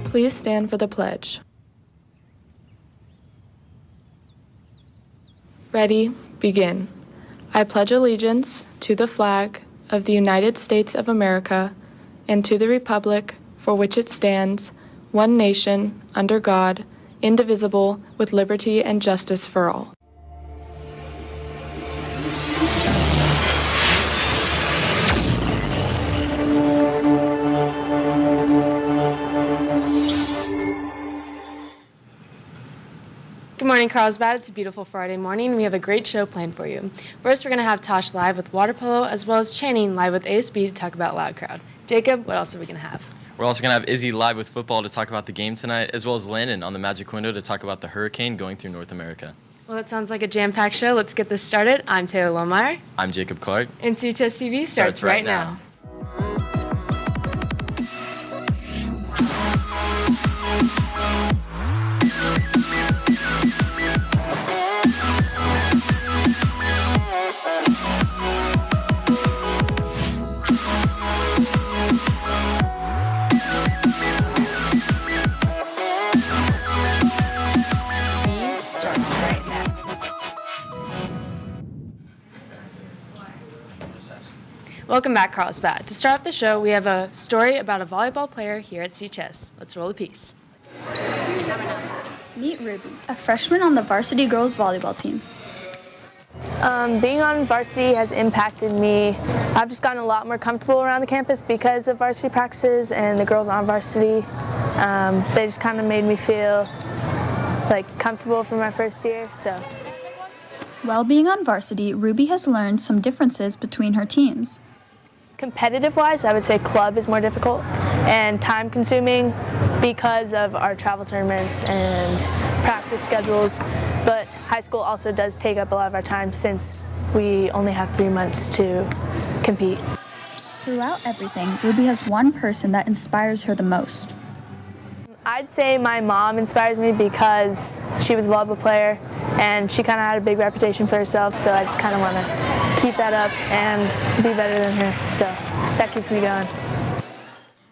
Please stand for the pledge. Ready, begin. I pledge allegiance to the flag of the United States of America and to the republic for which it stands, one nation, under God, indivisible, with liberty and justice for all. Good morning, Carlsbad. It's a beautiful Friday morning. We have a great show planned for you. First, we're going to have Tosh live with water polo, as well as Channing live with ASB to talk about Loud Crowd. Jacob, what else are we going to have? We're also going to have Izzy live with football to talk about the game tonight, as well as Landon on the Magic Window to talk about the hurricane going through North America. Well, that sounds like a jam-packed show. Let's get this started. I'm Taylor Lohmeyer. I'm Jacob Clark. And CHS TV starts right now. Welcome back, Carlsbad. To start off the show, we have a story about a volleyball player here at CHS. Let's roll the piece. Meet Ruby, a freshman on the varsity girls volleyball team. Being on varsity has impacted me. I've just gotten a lot more comfortable around the campus because of varsity practices and the girls on varsity. They just kind of made me feel like comfortable for my first year. So, While being on varsity, Ruby has learned some differences between her teams. competitive-wise, I would say club is more difficult and time-consuming because of our travel tournaments and practice schedules. But high school also does take up a lot of our time since we only have 3 months to compete. Throughout everything, Ruby has one person that inspires her the most. I'd say my mom inspires me because she was a volleyball player and she kind of had a big reputation for herself, so I just kind of want to keep that up and be better than her, so that keeps me going.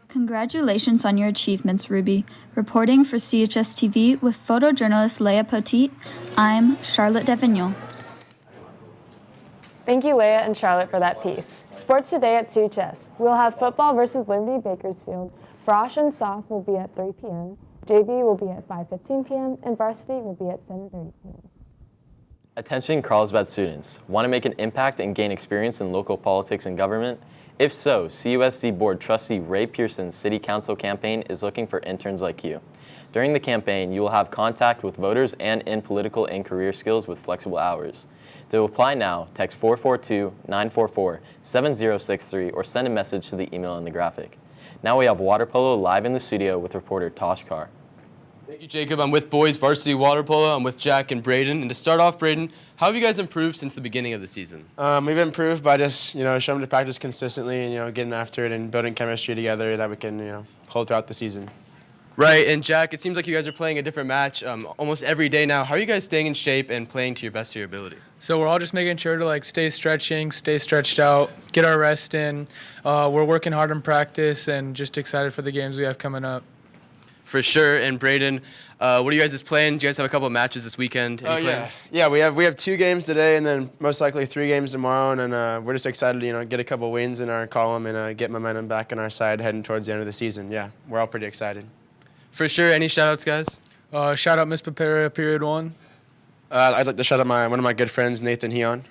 Congratulations on your achievements, Ruby. Reporting for CHS TV with photojournalist Leah Poteet, I'm Charlotte Davignon. Thank you, Leah and Charlotte, for that piece. Sports today at CHS. We'll have football versus Liberty Bakersfield. Frosh and Soft will be at 3 p.m., JV will be at 5:15 p.m., and varsity will be at 7:30 p.m. Attention Carlsbad students. Want to make an impact and gain experience in local politics and government? If so, CUSC Board Trustee Ray Pearson's City Council campaign is looking for interns like you. During the campaign, you will have contact with voters and in political and career skills with flexible hours. To apply now, text 442-944-7063 or send a message to the email in the graphic. Now we have water polo live in the studio with reporter Tosh Carr. Thank you, Jacob. I'm with boys varsity water polo. I'm with Jack and Braden. And to start off, Braden, how have you guys improved since the beginning of the season? We've improved by just, showing to practice consistently and, getting after it and building chemistry together that we can, hold throughout the season. Right, and Jack, it seems like you guys are playing a different match almost every day now. How are you guys staying in shape and playing to your best of your ability? So we're all just making sure to stay stretching, stay stretched out, get our rest in. We're working hard in practice and just excited for the games we have coming up. For sure. And Braden, what are you guys' plans? Do you guys have a couple of matches this weekend? Any plans? Yeah, we have 2 games today and then most likely 3 games tomorrow. And then we're just excited to get a couple wins in our column and get momentum back on our side heading towards the end of the season. Yeah, we're all pretty excited. For sure. Any shout-outs, guys? Shout out Miss Papera, period 1. I'd like to shout out one of my good friends, Nathan Heon.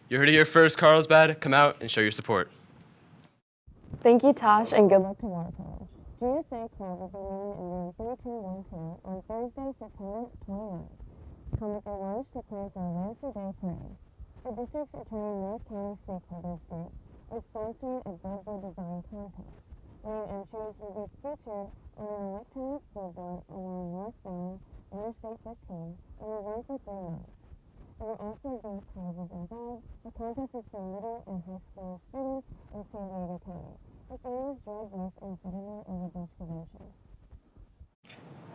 You heard it here first, Carlsbad. Come out and show your support. Thank you, Tosh, and good luck tomorrow, Tosh. GSA Club will be meeting in room 3212 on Thursday, September 29th. Come with your lunch to plan for a Lancer Day parade. The district's attorney North County Stakeholders Group is sponsoring a billboard design contest. Main entries will be featured on an electronic billboard along northbound Interstate 15 and will run for 3 months. There will also be prizes involved. The contest is for middle and high school students in San Diego County. The theme is drug use and fentanyl overdose prevention.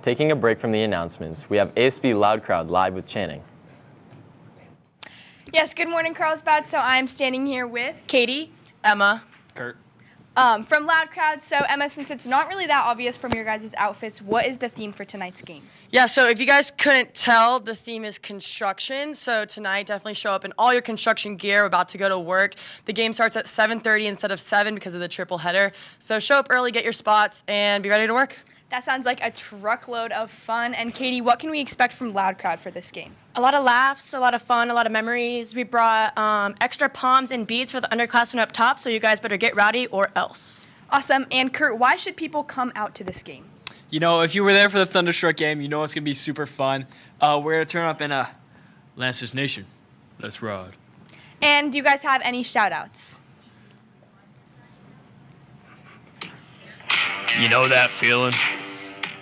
Taking a break from the announcements, we have ASB Loud Crowd live with Channing. Yes, good morning, Carlsbad. So I'm standing here with Katie, Emma, Kurt. from Loud Crowd. So Emma, since it's not really that obvious from your guys' outfits, what is the theme for tonight's game? Yeah, so if you guys couldn't tell, the theme is construction. So tonight, definitely show up in all your construction gear. We're about to go to work. The game starts at 7:30 instead of 7 because of the triple header. So show up early, get your spots, and be ready to work. That sounds like a truckload of fun. And Katie, what can we expect from Loud Crowd for this game? A lot of laughs, a lot of fun, a lot of memories. We brought extra palms and beads for the underclassmen up top, so you guys better get rowdy or else. Awesome. And Kurt, why should people come out to this game? You know, if you were there for the Thunderstruck game, you know it's going to be super fun. We're going to turn up in a Lancers Nation. Let's ride. And do you guys have any shout-outs? You know that feeling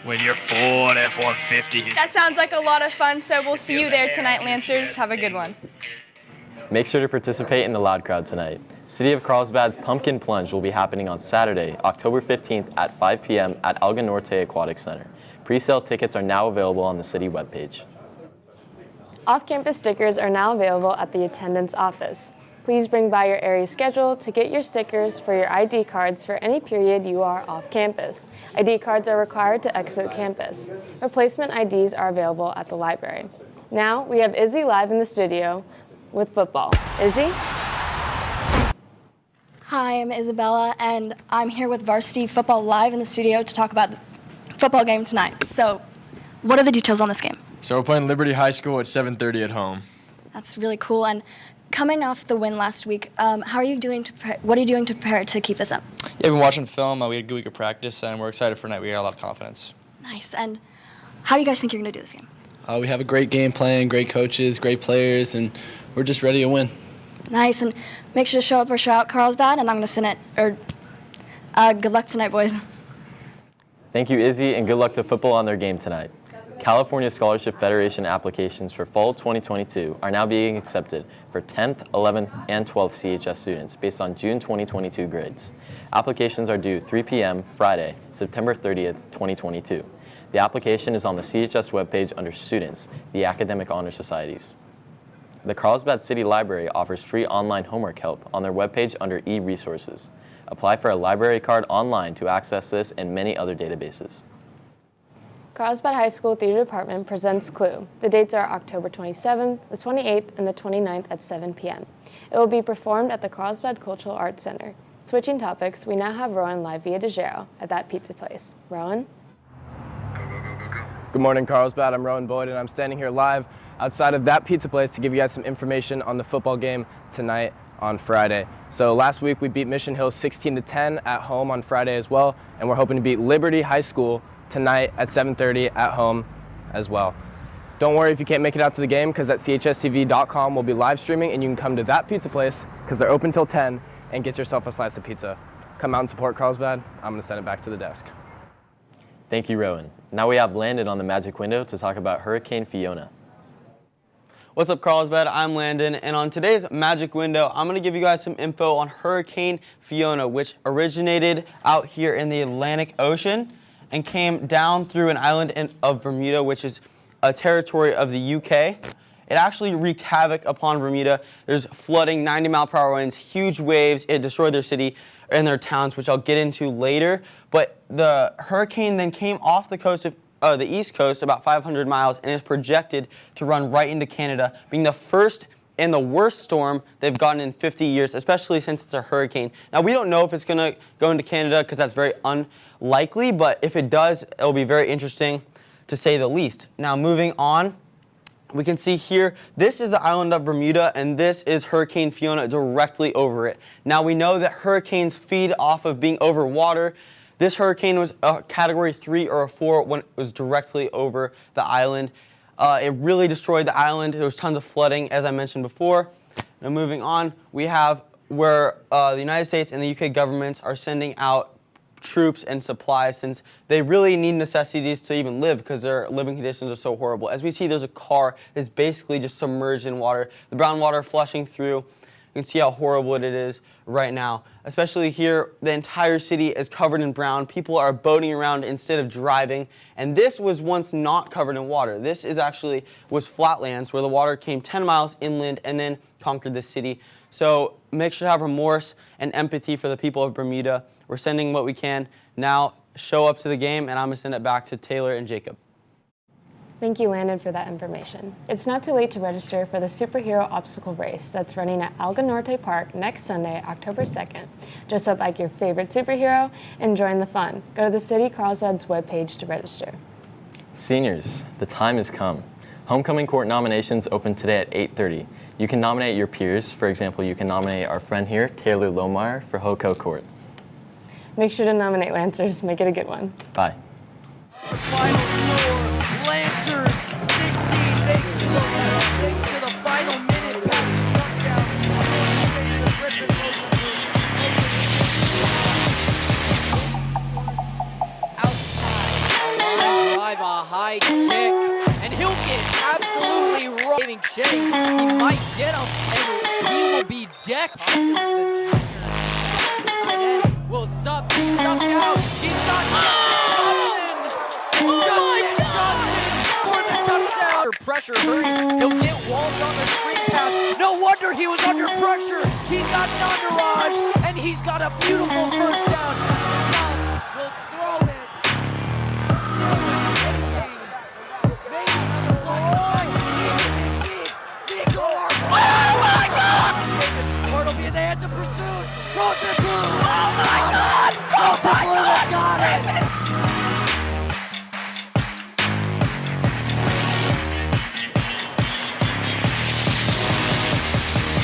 when you're Ford F-150. That sounds like a lot of fun, so we'll see you there tonight, Lancers. Have a good one. Make sure to participate in the Loud Crowd tonight. City of Carlsbad's Pumpkin Plunge will be happening on Saturday, October 15th at 5 p.m. at Alga Norte Aquatic Center. Pre-sale tickets are now available on the city webpage. Off-campus stickers are now available at the attendance office. Please bring by your area schedule to get your stickers for your ID cards for any period you are off campus. ID cards are required to exit campus. Replacement IDs are available at the library. Now we have Izzy live in the studio with football. Izzy? Hi, I'm Isabella, and I'm here with Varsity Football live in the studio to talk about the football game tonight. So, what are the details on this game? So we're playing Liberty High School at 7:30 at home. That's really cool. And coming off the win last week, how are you doing to what are you doing to prepare to keep this up? Yeah, we've been watching film. We had a good week of practice, and we're excited for tonight. We got a lot of confidence. Nice. And how do you guys think you're going to do this game? We have a great game plan, great coaches, great players, and we're just ready to win. Nice. And make sure to show up or show out Carlsbad, and I'm going to send it. Good luck tonight, boys. Thank you, Izzy, and good luck to football on their game tonight. California Scholarship Federation applications for fall 2022 are now being accepted for 10th, 11th, and 12th CHS students based on June 2022 grades. Applications are due 3 p.m. Friday, September 30th, 2022. The application is on the CHS webpage under Students, the Academic Honor Societies. The Carlsbad City Library offers free online homework help on their webpage under e-resources. Apply for a library card online to access this and many other databases. Carlsbad High School Theater Department presents Clue. The dates are October 27th, the 28th, and the 29th at 7 p.m. It will be performed at the Carlsbad Cultural Arts Center. Switching topics, we now have Rowan live via DeGero at That Pizza Place. Rowan? Good morning, Carlsbad. I'm Rowan Boyd, and I'm standing here live outside of That Pizza Place to give you guys some information on the football game tonight on Friday. So last week we beat Mission Hill 16-10 at home on Friday as well, and we're hoping to beat Liberty High School tonight at 7:30 at home as well. Don't worry if you can't make it out to the game, because at chstv.com we'll be live streaming, and you can come to That Pizza Place because they're open till 10 and get yourself a slice of pizza. Come out and support Carlsbad. I'm going to send it back to the desk. Thank you, Rowan. Now we have Landon on the Magic Window to talk about Hurricane Fiona. What's up, Carlsbad? I'm Landon, and on today's Magic Window, I'm going to give you guys some info on Hurricane Fiona, which originated out here in the Atlantic Ocean and came down through an island of Bermuda, which is a territory of the UK. It actually wreaked havoc upon Bermuda. There's flooding, 90-mile-per-hour winds, huge waves. It destroyed their city and their towns, which I'll get into later. But the hurricane then came off the coast of the East Coast about 500 miles and is projected to run right into Canada, being the first and the worst storm they've gotten in 50 years, especially since it's a hurricane. Now, we don't know if it's going to go into Canada because that's very unlikely, but if it does, it'll be very interesting to say the least. Now, moving on, we can see here, this is the island of Bermuda, and this is Hurricane Fiona directly over it. Now, we know that hurricanes feed off of being over water. This hurricane was a Category 3 or a 4 when it was directly over the island. It really destroyed the island. There was tons of flooding, as I mentioned before. Now, moving on, we have where the United States and the UK governments are sending out troops and supplies, since they really need necessities to even live because their living conditions are so horrible. As we see, there's a car that's basically just submerged in water, the brown water flushing through. You can see how horrible it is right now. Especially here, the entire city is covered in brown. People are boating around instead of driving. And this was once not covered in water. This was flatlands where the water came 10 miles inland and then conquered the city. So make sure to have remorse and empathy for the people of Bermuda. We're sending what we can. Now show up to the game, and I'm going to send it back to Taylor and Jacob. Thank you, Landon, for that information. It's not too late to register for the Superhero Obstacle Race that's running at Alga Norte Park next Sunday, October 2nd. Dress up like your favorite superhero and join the fun. Go to the City Carlsbad's webpage to register. Seniors, the time has come. Homecoming court nominations open today at 8:30. You can nominate your peers. For example, you can nominate our friend here, Taylor Lohmeyer, for HOCO court. Make sure to nominate Lancers. Make it a good one. Bye. Final score, Lancers 16 makes to the left, takes to the final minute, passing touchdown. Outside, drive a high kick, and he'll get absolutely right. Chase, he might get him, and he will be decked. Will sup, he's sucked out, he's got Johnson! Justin Johnson for the touchdown! Pressure, hurry, he'll get walled on the screen pass. No wonder he was under pressure. He's got an entourage, and he's got a beautiful first down. Will throw it. Still waiting. Maybe another block. Oh my God! Ward will be in the hands of pursuit. Throws it through. Oh my God! Oh my God!